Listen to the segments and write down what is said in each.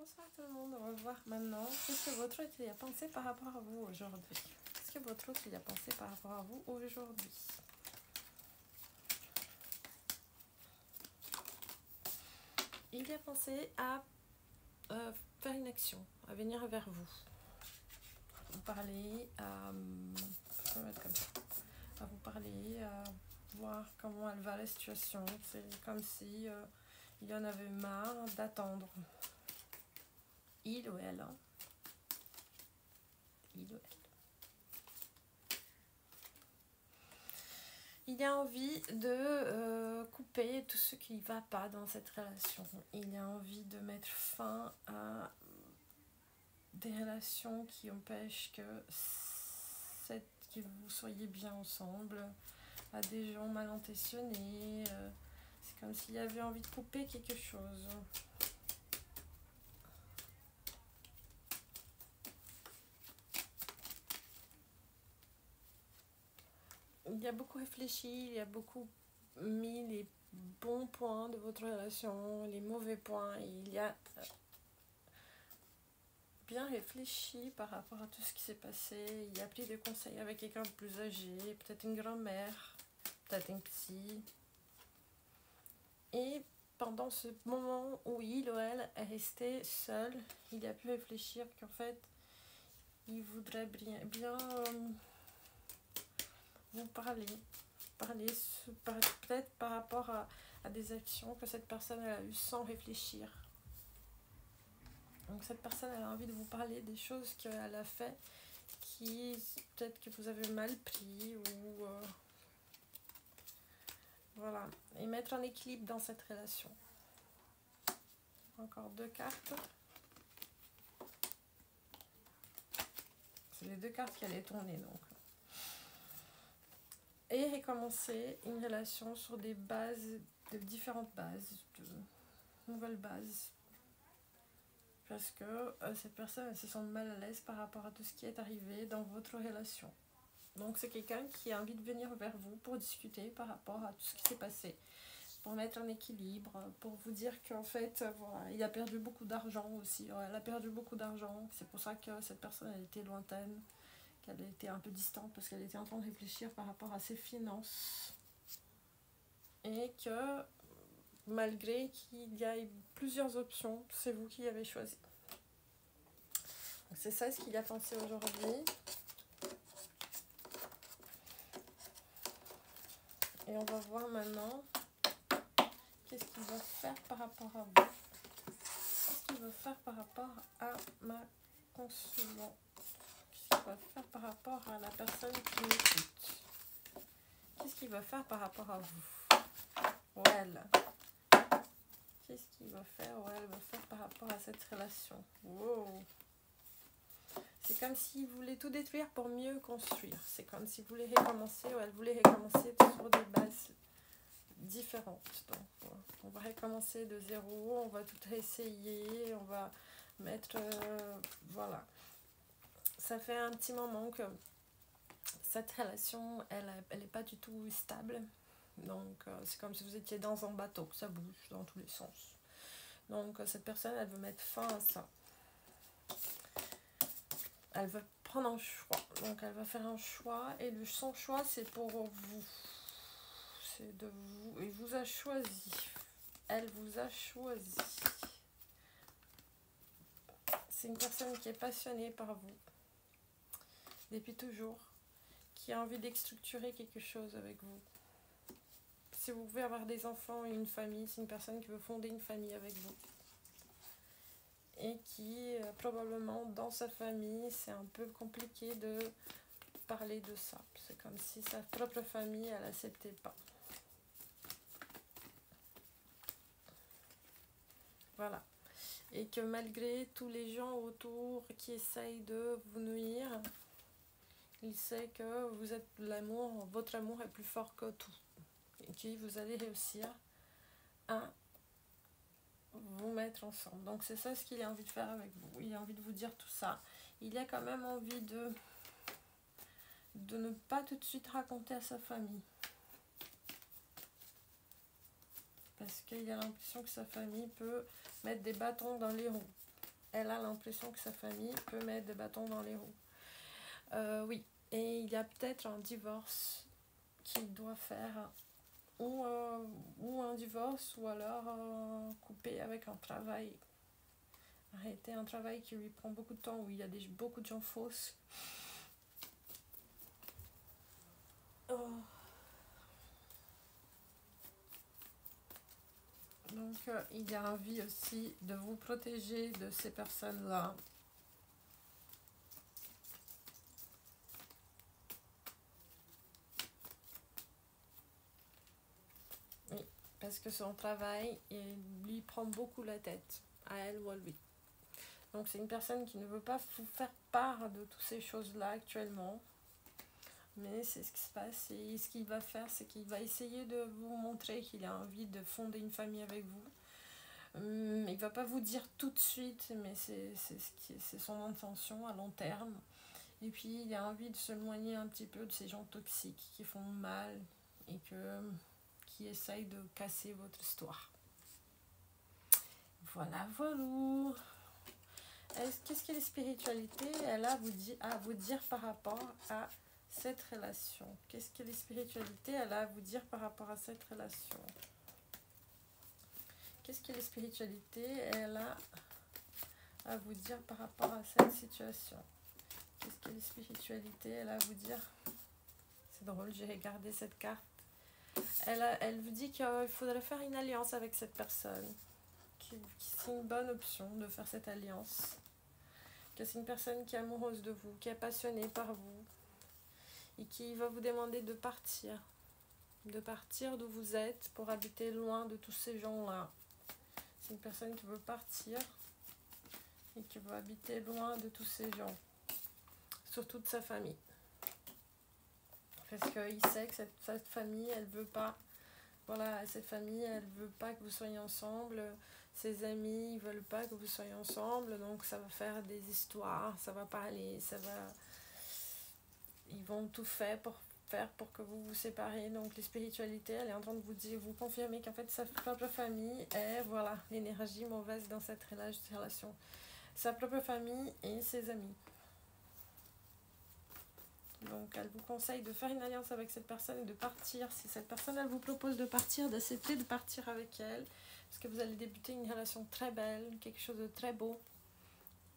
Bonsoir tout le monde, on va voir maintenant qu'est-ce que votre autre il a pensé par rapport à vous aujourd'hui. Qu'est-ce que votre autre il a pensé par rapport à vous aujourd'hui? Il a pensé à faire une action, à venir vers vous. Vous parler, je vais mettre comme ça, à vous parler, à voir comment elle va la situation. C'est comme si il y en avait marre d'attendre. Il ou elle, hein. Il ou elle. Il a envie de couper tout ce qui ne va pas dans cette relation. Il a envie de mettre fin à des relations qui empêchent que vous soyez bien ensemble, à des gens mal intentionnés. C'est comme s'il avait envie de couper quelque chose. Il a beaucoup réfléchi, il a beaucoup mis les bons points de votre relation, les mauvais points. Il a bien réfléchi par rapport à tout ce qui s'est passé. Il a pris des conseils avec quelqu'un de plus âgé, peut-être une grand-mère, peut-être une psy. Et pendant ce moment où il ou elle est resté seul, il a pu réfléchir qu'en fait, il voudrait bien vous parler peut-être par rapport à des actions que cette personne a eues sans réfléchir. Donc cette personne elle a envie de vous parler des choses qu'elle a fait qui peut-être que vous avez mal pris ou voilà, et mettre un équilibre dans cette relation. Encore 2 cartes. C'est les 2 cartes qui allaient tourner donc. Et recommencer une relation sur des bases, de différentes bases, de nouvelles bases. Parce que cette personne elle se sent mal à l'aise par rapport à tout ce qui est arrivé dans votre relation. Donc c'est quelqu'un qui a envie de venir vers vous pour discuter par rapport à tout ce qui s'est passé, pour mettre un équilibre, pour vous dire qu'en fait, voilà, il a perdu beaucoup d'argent aussi. Elle a perdu beaucoup d'argent, c'est pour ça que cette personne elle était lointaine, qu'elle était un peu distante parce qu'elle était en train de réfléchir par rapport à ses finances. Et que malgré qu'il y ait plusieurs options, c'est vous qui avez choisi. C'est ça ce qu'il a pensé aujourd'hui. Et on va voir maintenant qu'est-ce qu'il va faire par rapport à vous. Qu'est-ce qu'il va faire par rapport à ma consulente. Qu'est-ce qu'il va faire par rapport à la personne qui m'écoute. Qu'est-ce qu'il va faire par rapport à vous. Well. Qu'est-ce qu'il va faire ou elle va faire par rapport à cette relation. Wow. C'est comme s'il voulait tout détruire pour mieux construire. C'est comme s'il voulait recommencer ou elle voulait recommencer sur des bases différentes. Donc, on va recommencer de zéro, on va tout réessayer, on va mettre... voilà. Ça fait un petit moment que cette relation, elle n'est pas du tout stable. Donc, c'est comme si vous étiez dans un bateau, que ça bouge dans tous les sens. Donc, cette personne, elle veut mettre fin à ça. Elle veut prendre un choix. Donc, elle va faire un choix. Et son choix, c'est pour vous. C'est de vous. Il vous a choisi. Elle vous a choisi. C'est une personne qui est passionnée par vous. Depuis toujours. Qui a envie d'structurer quelque chose avec vous. Si vous pouvez avoir des enfants et une famille, c'est une personne qui veut fonder une famille avec vous. Et qui, probablement, dans sa famille, c'est un peu compliqué de parler de ça. C'est comme si sa propre famille, elle n'acceptait pas. Voilà. Et que malgré tous les gens autour qui essayent de vous nuire, il sait que vous êtes l'amour, votre amour est plus fort que tout. Et que vous allez réussir à vous mettre ensemble. Donc c'est ça ce qu'il a envie de faire avec vous. Il a envie de vous dire tout ça. Il a quand même envie de ne pas tout de suite raconter à sa famille. Parce qu'il a l'impression que sa famille peut mettre des bâtons dans les roues. elle a l'impression que sa famille peut mettre des bâtons dans les roues. Oui, et il y a peut-être un divorce qu'il doit faire, ou un divorce, ou alors couper avec un travail. Arrêter un travail qui lui prend beaucoup de temps, où il y a beaucoup de gens fausses. Donc, il y a envie aussi de vous protéger de ces personnes-là. Oui, parce que son travail, il lui prend beaucoup la tête, à elle ou à lui. Donc, c'est une personne qui ne veut pas vous faire part de toutes ces choses-là actuellement. Mais c'est ce qui se passe, et ce qu'il va faire, c'est qu'il va essayer de vous montrer qu'il a envie de fonder une famille avec vous. Il ne va pas vous dire tout de suite, mais c'est son intention à long terme. Et puis il a envie de se éloigner un petit peu de ces gens toxiques qui font mal et qui essayent de casser votre histoire. Voilà, voilà. Qu'est-ce que la spiritualité, elle a à vous dire par rapport à cette relation? Qu'est-ce que la spiritualité, elle a à vous dire par rapport à cette relation? Qu'est-ce que la spiritualité, elle a à vous dire par rapport à cette situation? Qu'est-ce que la spiritualité, elle a à vous dire? C'est drôle, j'ai regardé cette carte. Elle vous dit qu'il faudrait faire une alliance avec cette personne. Que c'est une bonne option de faire cette alliance. Que c'est une personne qui est amoureuse de vous, qui est passionnée par vous. Et qui va vous demander de partir. De partir d'où vous êtes pour habiter loin de tous ces gens-là. C'est une personne qui veut partir et qui veut habiter loin de tous ces gens. Surtout de sa famille. Parce qu'il sait que cette famille, elle veut pas. Voilà, cette famille, elle veut pas que vous soyez ensemble. Ses amis, ils veulent pas que vous soyez ensemble. Donc ça va faire des histoires, ça va parler, ils vont tout faire pour que vous vous séparez. Donc les spiritualités, elle est en train de vous confirmer qu'en fait sa propre famille est, voilà, l'énergie mauvaise dans cette relation. Sa propre famille et ses amis. Donc elle vous conseille de faire une alliance avec cette personne et de partir. Si cette personne, elle vous propose de partir, d'accepter de partir avec elle. Parce que vous allez débuter une relation très belle, quelque chose de très beau.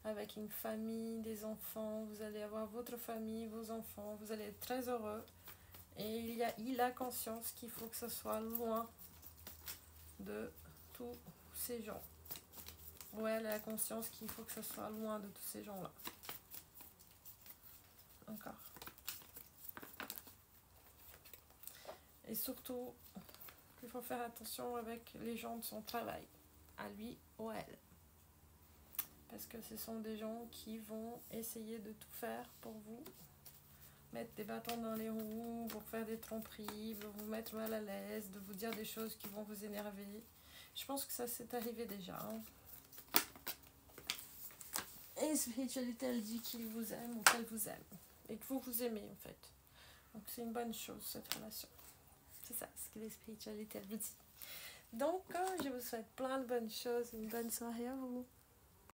Avec une famille, des enfants. Vous allez avoir votre famille, vos enfants. Vous allez être très heureux. Et il a conscience qu'il faut que ce soit loin de tous ces gens. Ouais, elle a conscience qu'il faut que ce soit loin de tous ces gens-là. Encore. Et surtout, il faut faire attention avec les gens de son travail, à lui ou à elle. Parce que ce sont des gens qui vont essayer de tout faire pour vous, mettre des bâtons dans les roues, pour faire des tromperies, pour vous mettre mal à l'aise, de vous dire des choses qui vont vous énerver. Je pense que ça s'est arrivé déjà. Et la spiritualité, elle dit qu'il vous aime ou qu'elle vous aime. Et que vous aimez en fait. Donc c'est une bonne chose cette relation. C'est ça, ce que la spiritualité, elle vous dit. Donc je vous souhaite plein de bonnes choses, une bonne soirée à vous.